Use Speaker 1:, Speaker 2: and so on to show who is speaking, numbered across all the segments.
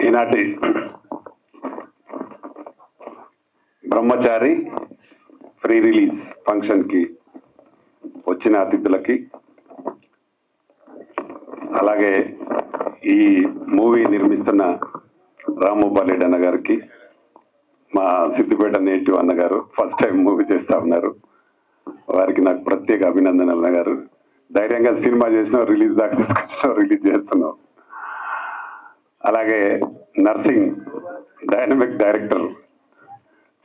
Speaker 1: ఈనాటి బ్రహ్మచారి free release ఫంక్షన్కి వచ్చిన అతిథులకి, అలాగే ఈ మూవీ నిర్మిస్తున్న రాంభూపాల్ రెడ్డి అన్న గారికి, మా సిద్దిపేట నేటివ్ అన్నగారు ఫస్ట్ టైం మూవీ చేస్తా ఉన్నారు, వారికి నాకు ప్రత్యేక అభినందనలు. అన్నగారు ధైర్యంగా సినిమా చేసినావు, రిలీజ్ దాకా తీసుకొచ్చినావు, రిలీజ్ చేస్తున్నావు. అలాగే నర్సింగ్ డైనమిక్ డైరెక్టర్,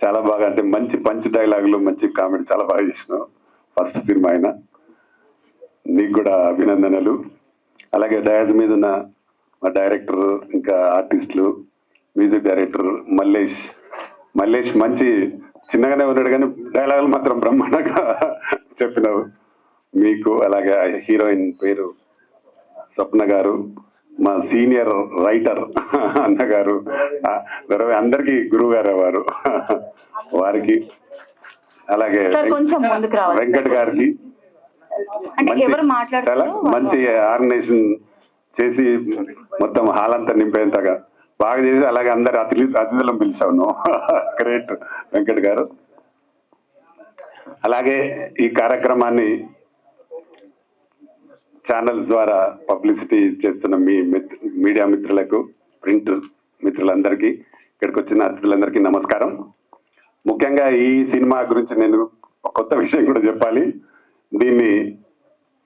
Speaker 1: చాలా బాగా, అంటే మంచి పంచ్ డైలాగులు, మంచి కామెడీ చాలా బాగా చేసినావు. ఫస్ట్ సినిమా అయినా నీకు కూడా అభినందనలు. అలాగే డయాజ్ మీద ఉన్న మా డైరెక్టర్, ఇంకా ఆర్టిస్టులు, మ్యూజిక్ డైరెక్టర్ మల్లేష్ మంచి చిన్నగానే ఉన్నాడు కానీ డైలాగులు మాత్రం బ్రహ్మాండంగా చెప్పినావు మీకు. అలాగే హీరోయిన్ పేరు స్వప్న గారు, మా సీనియర్ రైటర్ అన్నగారు, అందరికీ గురువు గారు వారు, వారికి, అలాగే వెంకట్ గారికి మంచి ఆర్గనైజేషన్ చేసి మొత్తం హాల్ అంతా నింపేంతగా బాగా చేసి, అలాగే అందరి అతిథులను పిలిచాను. గ్రేట్ వెంకట్ గారు. అలాగే ఈ కార్యక్రమాన్ని ఛానల్ ద్వారా పబ్లిసిటీ చేస్తున్న మీ మీడియా మిత్రులకు, ప్రింట్ మిత్రులందరికీ, ఇక్కడికి వచ్చిన అతిథులందరికీ నమస్కారం. ముఖ్యంగా ఈ సినిమా గురించి నేను కొత్త విషయం కూడా చెప్పాలి.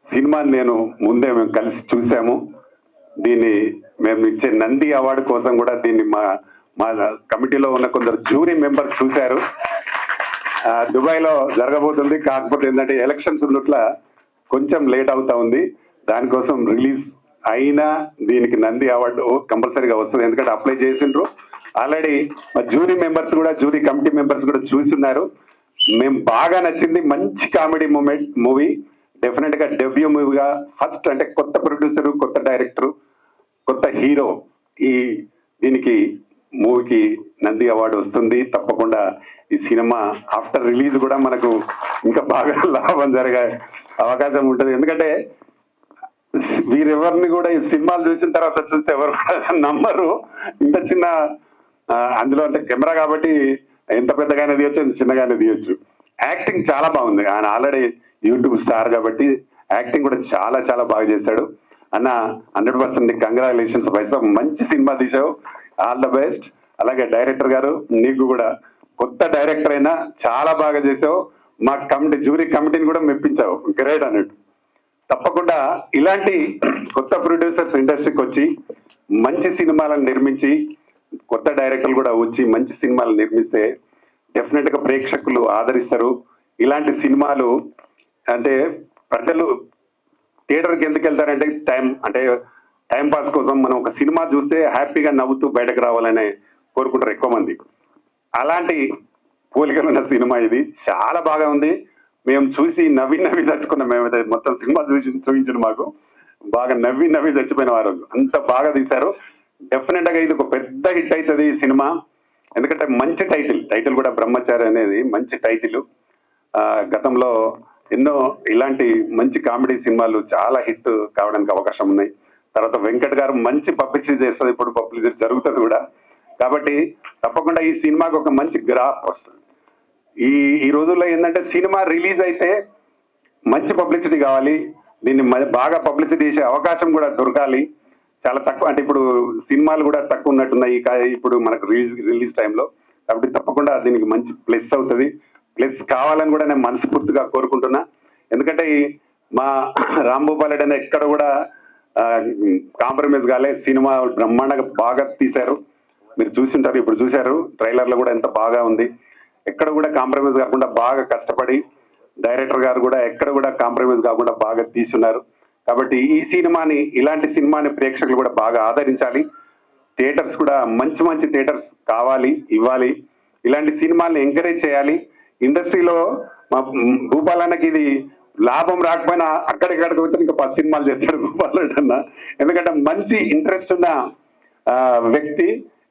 Speaker 1: సినిమాని నేను ముందే మేము కలిసి చూసాము. మేము ఇచ్చే నంది అవార్డు కోసం కూడా దీన్ని మా కమిటీలో ఉన్న కొందరు జ్యూరీ మెంబర్స్ చూశారు. దుబాయ్లో జరగబోతుంది, కాకపోతే ఏంటంటే ఎలక్షన్స్ ఉన్నట్ల కొంచెం లేట్ అవుతా ఉంది. దానికోసం రిలీజ్ అయినా దీనికి నంది అవార్డు కంపల్సరీగా వస్తుంది, ఎందుకంటే అప్లై చేసిండ్రు ఆల్రెడీ. మా జ్యూరీ మెంబర్స్ కూడా, జ్యూరీ కమిటీ మెంబర్స్ కూడా చూస్తున్నారు. మేము బాగా నచ్చింది, మంచి కామెడీ మూవీ, డెఫినెట్ గా డెబ్యూ మూవీగా ఫస్ట్, అంటే కొత్త ప్రొడ్యూసరు, కొత్త డైరెక్టరు, కొత్త హీరో, దీనికి మూవీకి నంది అవార్డు వస్తుంది తప్పకుండా. ఈ సినిమా ఆఫ్టర్ రిలీజ్ కూడా మనకు ఇంకా బాగా లాభం జరిగే అవకాశం ఉంటుంది, ఎందుకంటే వీరెవరిని కూడా ఈ సినిమాలు చూసిన తర్వాత చూస్తే ఎవరు నమ్మరు. ఇంత చిన్న అందులో అంటే కెమెరా కాబట్టి ఎంత పెద్దగానే తీయొచ్చు, ఎంత చిన్నగానే తీయొచ్చు. యాక్టింగ్ చాలా బాగుంది. ఆయన ఆల్రెడీ యూట్యూబ్ స్టార్ కాబట్టి యాక్టింగ్ కూడా చాలా చాలా బాగా చేశాడు. అన్న 100% కంగ్రాచులేషన్స్ వైసా, మంచి సినిమా తీసావు, ఆల్ ద బెస్ట్. అలాగే డైరెక్టర్ గారు, నీకు కూడా కొత్త డైరెక్టర్ అయినా చాలా బాగా చేసావు. మా జ్యూరీ కమిటీని కూడా మెప్పించావు, గ్రేట్ అన్నట్టు. తప్పకుండా ఇలాంటి కొత్త ప్రొడ్యూసర్స్ ఇండస్ట్రీకి వచ్చి మంచి సినిమాలను నిర్మించి, కొత్త డైరెక్టర్లు కూడా వచ్చి మంచి సినిమాలు నిర్మిస్తే డెఫినెట్ గా ప్రేక్షకులు ఆదరిస్తారు. ఇలాంటి సినిమాలు అంటే ప్రజలు థియేటర్కి ఎందుకు వెళ్తారంటే టైం పాస్ కోసం. మనం ఒక సినిమా చూస్తే హ్యాపీగా నవ్వుతూ బయటకు రావాలనే కోరుకుంటారు ఎక్కువ మంది. అలాంటి పోలికలు ఉన్న సినిమా ఇది, చాలా బాగా ఉంది. మేము చూసి నవ్వి చచ్చుకున్నాం. మేమైతే మొత్తం సినిమా చూపించిన మాకు బాగా నవ్వి చచ్చిపోయిన వారు, అంత బాగా తీశారు. డెఫినెట్ గా ఇది ఒక పెద్ద హిట్ అవుతుంది ఈ సినిమా, ఎందుకంటే మంచి టైటిల్ కూడా బ్రహ్మచారి అనేది మంచి టైటిల్. గతంలో ఎన్నో ఇలాంటి మంచి కామెడీ సినిమాలు చాలా హిట్ కావడానికి అవకాశం ఉన్నాయి. తర్వాత వెంకట్ గారు మంచి పబ్లిసిటీ చేస్తుంది, ఇప్పుడు పబ్లిసిటీ జరుగుతుంది కూడా. కాబట్టి తప్పకుండా ఈ సినిమాకి ఒక మంచి గ్రాఫ్ వస్తుంది. ఈ రోజుల్లో ఏంటంటే సినిమా రిలీజ్ అయితే మంచి పబ్లిసిటీ కావాలి, దీన్ని బాగా పబ్లిసిటీ చేసే అవకాశం కూడా దొరకాలి. చాలా తక్కువ, అంటే ఇప్పుడు సినిమాలు కూడా తక్కువ ఉన్నట్టున్నాయి ఇప్పుడు మనకు రిలీజ్ టైంలో. కాబట్టి తప్పకుండా దీనికి మంచి ప్లస్ అవుతుంది. ప్లస్ కావాలని కూడా నేను మనస్ఫూర్తిగా కోరుకుంటున్నా. ఎందుకంటే మా రాంభూపాల్ రెడ్డి అనే ఎక్కడ కూడా కాంప్రమైజ్ కాలే, సినిమా బ్రహ్మాండంగా బాగా తీశారు. మీరు చూసింటారు, ఇప్పుడు చూశారు ట్రైలర్లో కూడా ఎంత బాగా ఉంది. ఎక్కడ కూడా కాంప్రమైజ్ కాకుండా బాగా కష్టపడి డైరెక్టర్ గారు కూడా ఎక్కడ కూడా కాంప్రమైజ్ కాకుండా బాగా తీసున్నారు. కాబట్టి ఇలాంటి సినిమాని ప్రేక్షకులు కూడా బాగా ఆదరించాలి. థియేటర్స్ కూడా మంచి థియేటర్స్ కావాలి, ఇవ్వాలి. ఇలాంటి సినిమాల్ని ఎంకరేజ్ చేయాలి. ఇండస్ట్రీలో మా భూపాలన్నకి ఇది లాభం రాకపోయినా అక్కడికక్కడికి వచ్చి ఇంకా 10 సినిమాలు చేస్తాడు భూపాల్ రెడ్డి అన్న, ఎందుకంటే మంచి ఇంట్రెస్ట్ ఉన్న వ్యక్తి.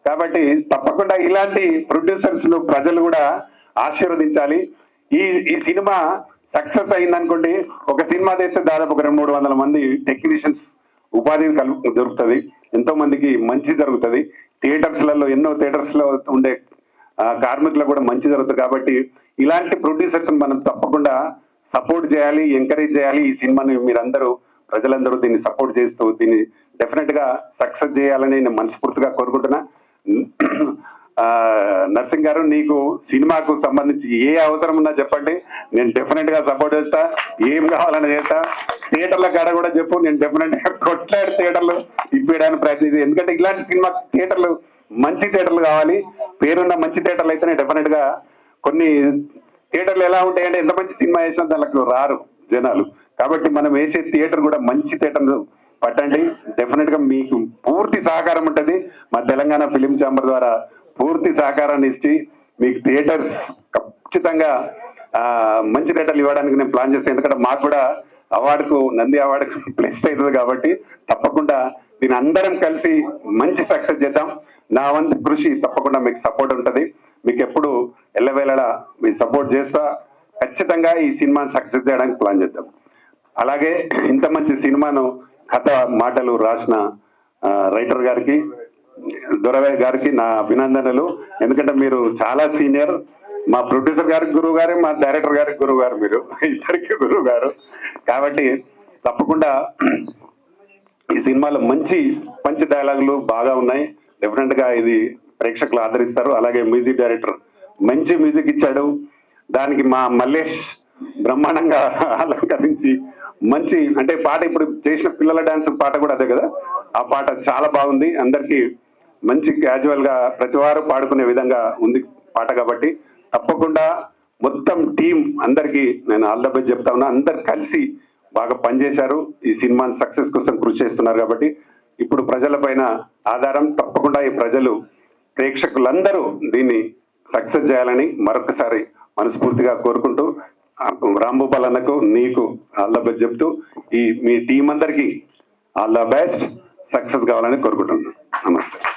Speaker 1: కాబట్టి తప్పకుండా ఇలాంటి ప్రొడ్యూసర్స్ ప్రజలు కూడా ఆశీర్వదించాలి. ఈ సినిమా సక్సెస్ అయిందనుకోండి, ఒక సినిమా తెస్తే దాదాపు ఒక 200-300 మంది టెక్నీషియన్స్ ఉపాధి దొరుకుతుంది, ఎంతో మందికి మంచి జరుగుతుంది. థియేటర్స్లలో ఎన్నో థియేటర్స్లో ఉండే కార్మికులకు కూడా మంచి జరుగుతుంది. కాబట్టి ఇలాంటి ప్రొడ్యూసర్స్ మనం తప్పకుండా సపోర్ట్ చేయాలి, ఎంకరేజ్ చేయాలి. ఈ సినిమాని మీరందరూ ప్రజలందరూ దీన్ని సపోర్ట్ చేస్తూ దీన్ని డెఫినెట్ గా సక్సెస్ చేయాలని నేను మనస్ఫూర్తిగా కోరుకుంటున్నా. నర్సింగ్ గారు, నీకు సినిమాకు సంబంధించి ఏ అవసరం ఉన్నా చెప్పండి, నేను డెఫినెట్ గా సపోర్ట్ చేస్తా. ఏం కావాలని చేస్తా. థియేటర్ల కాడ కూడా చెప్పు, నేను డెఫినెట్ గా కొట్లాడి థియేటర్లు ఇప్పించడానికి ప్రయత్నించి. ఎందుకంటే ఇలాంటి సినిమా థియేటర్లు మంచి థియేటర్లు కావాలి. పేరున్న మంచి థియేటర్లు అయితేనే డెఫినెట్ గా. కొన్ని థియేటర్లు ఎలా ఉంటాయంటే ఎంత మంచి సినిమా వేసినా దానికి రారు జనాలు. కాబట్టి మనం వేసే థియేటర్ కూడా మంచి థియేటర్లు పట్టండి. డెఫినెట్ గా మీకు పూర్తి సహకారం ఉంటుంది. మా తెలంగాణ ఫిలిం ఛాంబర్ ద్వారా పూర్తి సహకారాన్ని ఇచ్చి మీకు థియేటర్స్ ఖచ్చితంగా మంచి థియేటర్లు ఇవ్వడానికి నేను ప్లాన్ చేస్తాను. ఎందుకంటే మాకు కూడా అవార్డుకు, నంది అవార్డుకు ప్లేస్ అవుతుంది. కాబట్టి తప్పకుండా దీని అందరం కలిసి మంచి సక్సెస్ చేద్దాం. నా వంతు కృషి తప్పకుండా మీకు సపోర్ట్ ఉంటుంది. మీకు ఎప్పుడు ఎల్లవేళలా మీ సపోర్ట్ చేస్తా. ఖచ్చితంగా ఈ సినిమాని సక్సెస్ చేయడానికి ప్లాన్ చేద్దాం. అలాగే ఇంత మంచి సినిమాను కథ మాటలు రాసిన రైటర్ గారికి, దొరవయ్య గారికి నా అభినందనలు. ఎందుకంటే మీరు చాలా సీనియర్. మా ప్రొడ్యూసర్ గారికి గురువు గారు, మా డైరెక్టర్ గారికి గురువు గారు, మీరు ఇద్దరికి గురువు గారు. కాబట్టి తప్పకుండా ఈ సినిమాలో మంచి మంచి డైలాగులు బాగా ఉన్నాయి. డెఫినెట్ గా ఇది ప్రేక్షకులు ఆదరిస్తారు. అలాగే మ్యూజిక్ డైరెక్టర్ మంచి మ్యూజిక్ ఇచ్చాడు. దానికి మా మల్లేష్ బ్రహ్మాండంగా అలంకరించి మంచి, అంటే పాట ఇప్పుడు చేసిన పిల్లల డాన్స్ పాట కూడా అదే కదా, ఆ పాట చాలా బాగుంది. అందరికీ మంచి క్యాజువల్ గా ప్రతి వారు పాడుకునే విధంగా ఉంది పాట. కాబట్టి తప్పకుండా మొత్తం టీం అందరికీ నేను ఆల్ ద బెస్ట్ చెప్తా ఉన్నా. అందరు కలిసి బాగా పనిచేశారు. ఈ సినిమాని సక్సెస్ కోసం కృషి చేస్తున్నారు. కాబట్టి ఇప్పుడు ప్రజల పైన ఆధారం. తప్పకుండా ఈ ప్రజలు, ప్రేక్షకులందరూ దీన్ని సక్సెస్ చేయాలని మరొకసారి మనస్ఫూర్తిగా కోరుకుంటూ, రాంభూపాల్ అన్నకు, నీకు ఆల్ ద బెస్ట్ చెప్తూ ఈ మీ టీం అందరికీ ఆల్ ద బెస్ట్, సక్సెస్ కావాలని కోరుకుంటున్నాను. నమస్తే.